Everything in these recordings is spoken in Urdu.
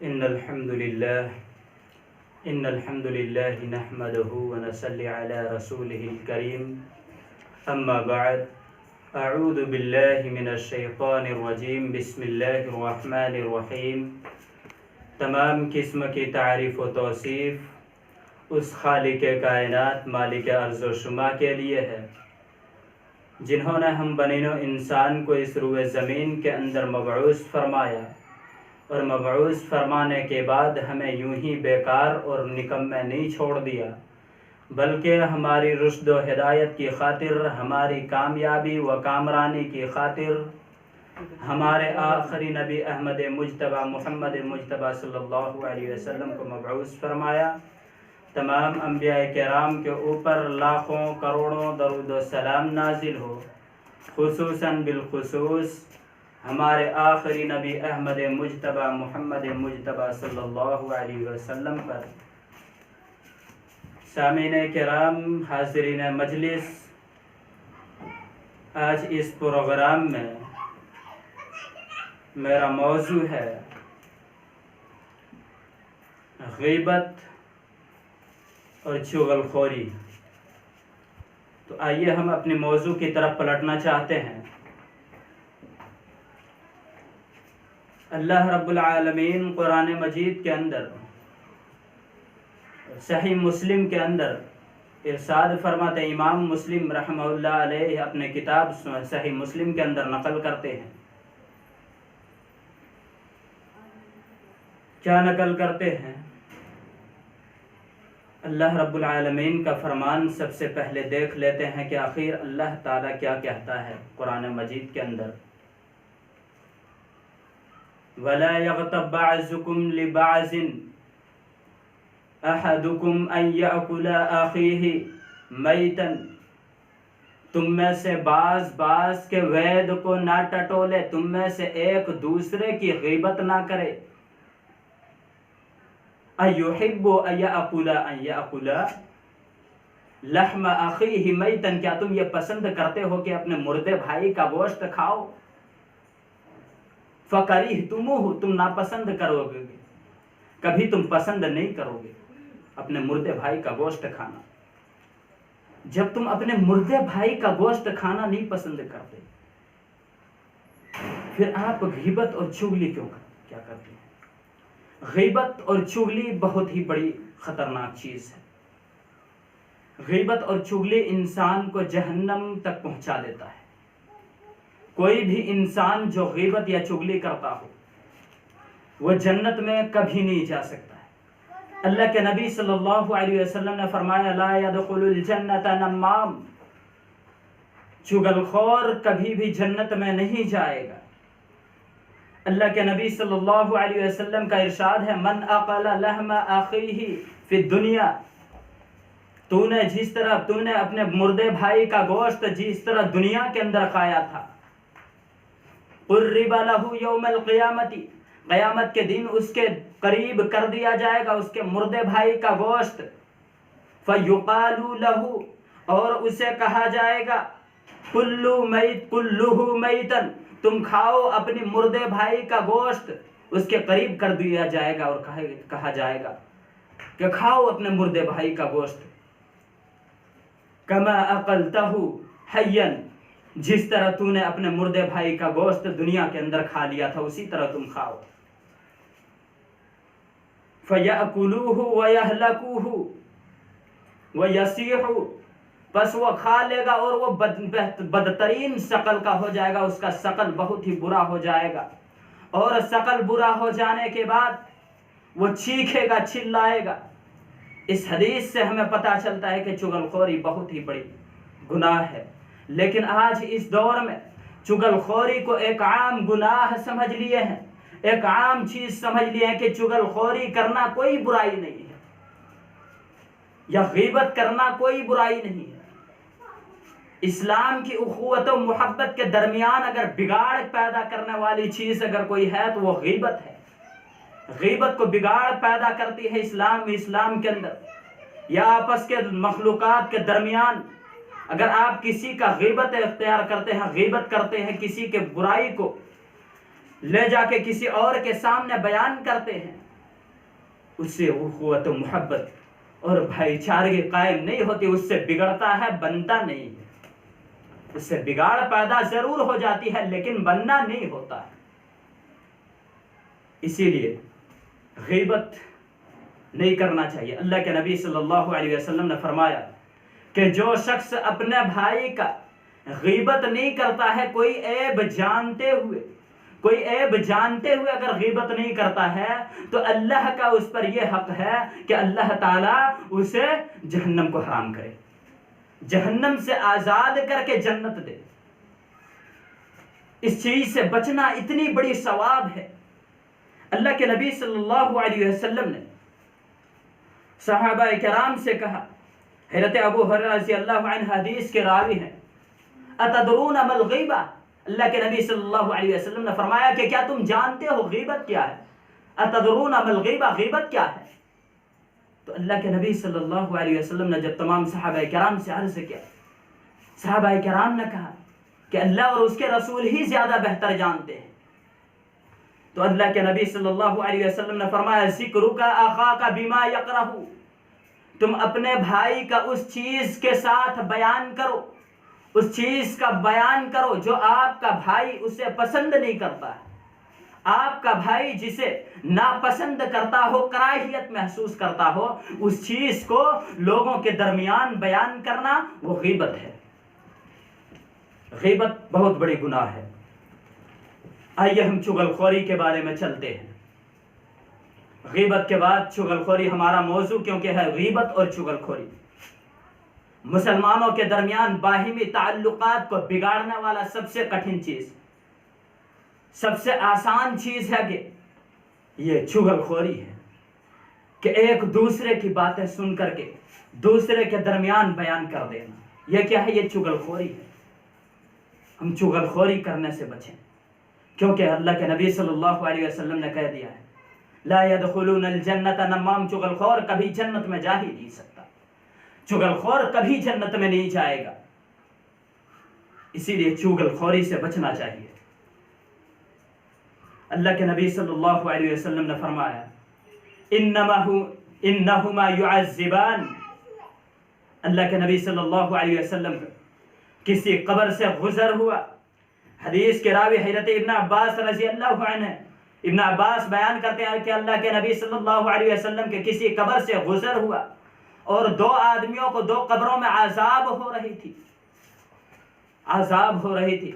إن الحمد لله نحمده ونصلي على رسوله الكريم أما بعد أعوذ بالله من الشیطان الرجیم بسم اللہ الرحمن الرحیم۔ تمام قسم کی تعریف و توصیف اس خالق کائنات مالک ارض و شما کے لیے ہے جنہوں نے ہم بنین و انسان کو اس روئے زمین کے اندر مبعوث فرمایا اور مبعوث فرمانے کے بعد ہمیں یوں ہی بیکار اور نکمے نہیں چھوڑ دیا، بلکہ ہماری رشد و ہدایت کی خاطر، ہماری کامیابی و کامرانی کی خاطر ہمارے آخری نبی احمد مجتبیٰ محمد مجتبیٰ صلی اللہ علیہ وسلم کو مبعوث فرمایا۔ تمام انبیاء کرام کے اوپر لاکھوں کروڑوں درود و سلام نازل ہو، خصوصاً بالخصوص ہمارے آخری نبی احمد مجتبیٰ محمد مجتبیٰ صلی اللہ علیہ وسلم پر۔ سامعین کرام، حاضرین مجلس، آج اس پروگرام میں میرا موضوع ہے غیبت اور چغل خوری۔ تو آئیے ہم اپنے موضوع کی طرف پلٹنا چاہتے ہیں۔ اللہ رب العالمین قرآن مجید کے اندر، صحیح مسلم کے اندر ارشاد فرماتے، امام مسلم رحمہ اللہ علیہ اپنے کتاب صحیح مسلم کے اندر نقل کرتے ہیں۔ کیا نقل کرتے ہیں؟ اللہ رب العالمین کا فرمان سب سے پہلے دیکھ لیتے ہیں کہ آخر اللہ تعالیٰ کیا کہتا ہے قرآن مجید کے اندر۔ وَلَا يَغْتَبْ بَعْضُكُمْ لِبَعْضٍ أَحَدُكُمْ أَنْ يَأْكُلَ أَخِيهِ مَيْتًا، تم میں سے بعض کے وید کو نہ ٹٹولے، تم میں سے ایک دوسرے کی غیبت نہ کرے۔ أَيُحِبُّ أَنْ يَأْكُلَ لَحْمَ أَخِيهِ مَيْتًا، کیا تم یہ پسند کرتے ہو کہ اپنے مردے بھائی کا گوشت کھاؤ؟ فَكَرِهْتُمُوهُ، تم ناپسند کرو گے، کبھی تم پسند نہیں کرو گے اپنے مردے بھائی کا گوشت کھانا۔ جب تم اپنے مردے بھائی کا گوشت کھانا نہیں پسند کرتے، پھر آپ غیبت اور چغلی کیا کرتے ہیں؟ غیبت اور چغلی بہت ہی بڑی خطرناک چیز ہے۔ غیبت اور چغلی انسان کو جہنم تک پہنچا دیتا ہے۔ کوئی بھی انسان جو غیبت یا چغلی کرتا ہو وہ جنت میں کبھی نہیں جا سکتا ہے۔ اللہ کے نبی صلی اللہ علیہ وسلم نے فرمایا، لا يدخل الجنت نمام، چغل خور کبھی بھی جنت میں نہیں جائے گا۔ اللہ کے نبی صلی اللہ علیہ وسلم کا ارشاد ہے، من اقل لحم اخیہ فی الدنیا، تو نے اپنے مردے بھائی کا گوشت جس طرح دنیا کے اندر کھایا تھا، قرب لہ یوم القیامت، قیامت کے دن اس کے قریب کر دیا جائے گا اس کے مردے بھائی کا گوشت۔ فیقال لہ، اور اسے کہا جائے گا، کلہ میتن، تم کھاؤ اپنی مردے بھائی کا گوشت۔ اس کے قریب کر دیا جائے گا اور کہا جائے گا کہ کھاؤ اپنے مردے بھائی کا گوشت۔ کما اقلتہ حیا، جس طرح تو نے اپنے مردے بھائی کا گوشت دنیا کے اندر کھا لیا تھا اسی طرح تم کھاؤ۔ فَيَأْكُلُوهُ وَيَهْلَكُوهُ وَيَسِيحُ، پس وہ کھا لے گا اور وہ بدترین شکل کا ہو جائے گا، اس کا شکل بہت ہی برا ہو جائے گا، اور شکل برا ہو جانے کے بعد وہ چیخے گا، چلائے گا۔ اس حدیث سے ہمیں پتہ چلتا ہے کہ چغل خوری بہت ہی بڑی گناہ ہے، لیکن آج اس دور میں چغل خوری کو ایک عام گناہ سمجھ لیے ہیں، ایک عام چیز سمجھ لیے ہیں کہ چغل خوری کرنا کوئی برائی نہیں ہے، یا غیبت کرنا کوئی برائی نہیں ہے۔ اسلام کی اخوت و محبت کے درمیان اگر بگاڑ پیدا کرنے والی چیز اگر کوئی ہے تو وہ غیبت ہے۔ غیبت کو بگاڑ پیدا کرتی ہے اسلام کے اندر، یا آپس کے مخلوقات کے درمیان اگر آپ کسی کا غیبت اختیار کرتے ہیں، غیبت کرتے ہیں، کسی کے برائی کو لے جا کے کسی اور کے سامنے بیان کرتے ہیں، اس سے اخوت و محبت اور بھائی چارگی قائم نہیں ہوتی، اس سے بگڑتا ہے، بنتا نہیں ہے. اس سے بگاڑ پیدا ضرور ہو جاتی ہے لیکن بننا نہیں ہوتا ہے. اسی لیے غیبت نہیں کرنا چاہیے. اللہ کے نبی صلی اللہ علیہ وسلم نے فرمایا کہ جو شخص اپنے بھائی کا غیبت نہیں کرتا ہے، کوئی عیب جانتے ہوئے اگر غیبت نہیں کرتا ہے تو اللہ کا اس پر یہ حق ہے کہ اللہ تعالیٰ اسے جہنم کو حرام کرے، جہنم سے آزاد کر کے جنت دے. اس چیز سے بچنا اتنی بڑی ثواب ہے. اللہ کے نبی صلی اللہ علیہ وسلم نے صحابہ کرام سے کہا، حضرت ابو ہریرہ رضی اللہ عنہ حدیث کے راوی ہیں، اتدرون ما الغیبہ، اللہ کے نبی صلی اللہ علیہ وسلم نے فرمایا کہ کیا تم جانتے ہو غیبت کیا ہے؟ اتدرون ما الغیبہ، غیبت کیا ہے؟ تو اللہ کے نبی صلی اللہ علیہ وسلم نے جب تمام صحابہ کرام سے عرض کیا، صحابہ کرام نے کہا کہ اللہ اور اس کے رسول ہی زیادہ بہتر جانتے ہیں. تو اللہ کے نبی صلی اللہ علیہ وسلم نے فرمایا، ذکرک اخاک بما یکرہ، تم اپنے بھائی کا اس چیز کے ساتھ بیان کرو، اس چیز کا بیان کرو جو آپ کا بھائی اسے پسند نہیں کرتا ہے. آپ کا بھائی جسے ناپسند کرتا ہو، کراہیت محسوس کرتا ہو، اس چیز کو لوگوں کے درمیان بیان کرنا وہ غیبت ہے. غیبت بہت بڑی گناہ ہے. آئیے ہم چغل خوری کے بارے میں چلتے ہیں. غیبت کے بعد چغل خوری ہمارا موضوع کیونکہ ہے غیبت اور چغل خوری. مسلمانوں کے درمیان باہمی تعلقات کو بگاڑنے والا سب سے کٹھن چیز، سب سے آسان چیز ہے کہ یہ چغل خوری ہے، کہ ایک دوسرے کی باتیں سن کر کے دوسرے کے درمیان بیان کر دینا. یہ کیا ہے؟ یہ چغل خوری ہے. ہم چغل خوری کرنے سے بچیں، کیونکہ اللہ کے نبی صلی اللہ علیہ وسلم نے کہہ دیا ہے، لا يدخلون الجنت، نمام چغل خور کبھی جنت میں جا ہی نہیں سکتا، چغل خور کبھی جنت میں نہیں جائے گا. اسی لیے چغل خوری سے بچنا چاہیے. اللہ کے نبی صلی اللہ علیہ وسلم نے فرمایا، انہما يعذبان. اللہ کے نبی صلی اللہ علیہ وسلم کسی قبر سے گزر ہوا. حدیث کے راوی حضرت ابن عباس رضی اللہ عنہ، ابن عباس بیان کرتے ہیں کہ اللہ کے نبی صلی اللہ علیہ وسلم کے کسی قبر سے گزر ہوا اور دو آدمیوں کو دو قبروں میں عذاب ہو رہی تھی.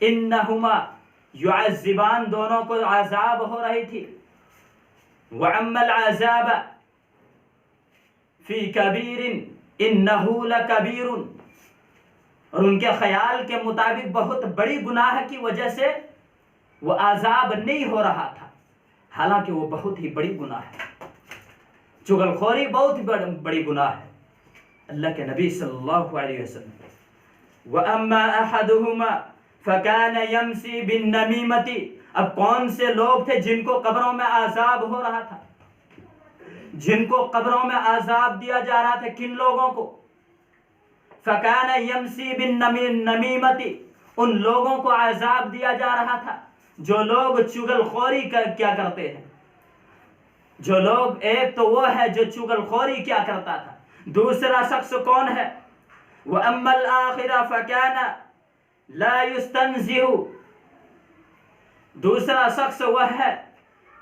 انہما یعذبان، دونوں کو عذاب ہو رہی تھی. وَأَمَّا الْعَذَابَ فِي كَبِيرٍ إِنَّهُ لَكَبِيرٌ، اور ان کے خیال کے مطابق بہت بڑی گناہ کی وجہ سے وہ عذاب نہیں ہو رہا تھا، حالانکہ وہ بہت ہی بڑی گناہ ہے. چغل خوری بہت ہی بڑی گناہ ہے. اللہ کے نبی صلی اللہ علیہ وسلم، وَأَمَّا أَحَدُهُمَا فَكَانَ يَمْسِي بِالنَّمِيمَةِ، اب کون سے لوگ تھے جن کو قبروں میں عذاب ہو رہا تھا، جن کو قبروں میں عذاب دیا جا رہا تھا؟ کن لوگوں کو؟ فَكَانَ يَمْسِي بِالنَّمِيمَةِ، ان لوگوں کو عذاب دیا جا رہا تھا جو لوگ چغل خوری کیا کرتے ہیں. جو لوگ، ایک تو وہ ہے جو چغل خوری کیا کرتا تھا، دوسرا شخص کون ہے؟ وَأَمَّا الْآخِرَ فَكَانَ لَا يُسْتَنزِهُ، دوسرا شخص وہ ہے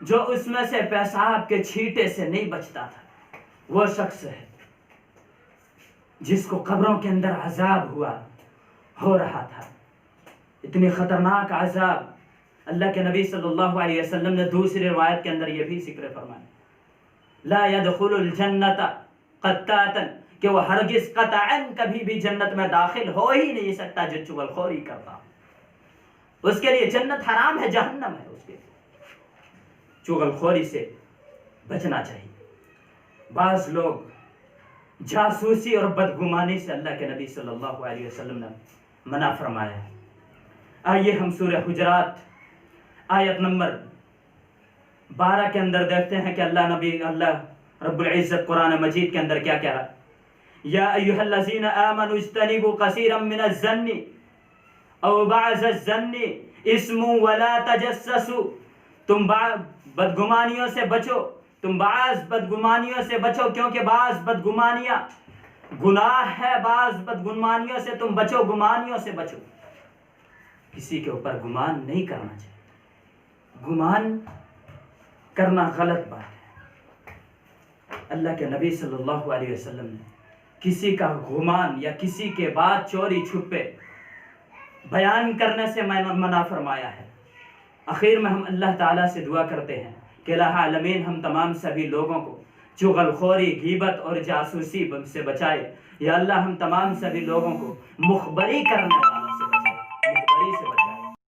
جو اس میں سے پیشاب کے چھینٹے سے نہیں بچتا تھا. وہ شخص ہے جس کو قبروں کے اندر عذاب ہو رہا تھا. اتنی خطرناک عذاب. اللہ کے نبی صلی اللہ علیہ وسلم نے دوسری روایت کے اندر یہ بھی ذکر فرمایا، لا يدخل الجنت قطاتا، کہ وہ ہرگز قطعاً کبھی بھی جنت میں داخل ہو ہی نہیں سکتا جو چغل خوری کرتا. اس کے لیے جنت حرام ہے، جہنم ہے اس کے لیے. چغل خوری سے بچنا چاہیے. بعض لوگ جاسوسی اور بدگمانی سے اللہ کے نبی صلی اللہ علیہ وسلم نے منع فرمایا ہے. آئیے ہم سورہ حجرات آیت نمبر 12 کے اندر دیکھتے ہیں کہ اللہ رب العزت قرآن مجید کے اندر کیا کہہ رہا ہے. یا ایھا الذین آمنوا اجتنبوا کثیرا من الظن او بعض الظن اسم ولا تجسسوا، تم بدگمانیوں سے بچو، تم بعض بدگمانیوں سے بچو، کیونکہ بعض بدگمانیاں گناہ ہے، بعض بدگمانیوں سے تم بچو، گمانیوں سے بچو۔ کسی کے اوپر گمان نہیں کرنا چاہیے، گمان کرنا غلط بات ہے۔ اللہ کے نبی صلی اللہ علیہ وسلم نے کسی کا گمان یا کسی کے بات چوری چھپے بیان کرنے سے منع فرمایا ہے۔ آخر میں ہم اللہ تعالیٰ سے دعا کرتے ہیں کہ الہ عالمین ہم تمام سبھی لوگوں کو چغل خوری، غیبت اور جاسوسی سے بچائے۔ یا اللہ ہم تمام سبھی لوگوں کو مخبری کرنے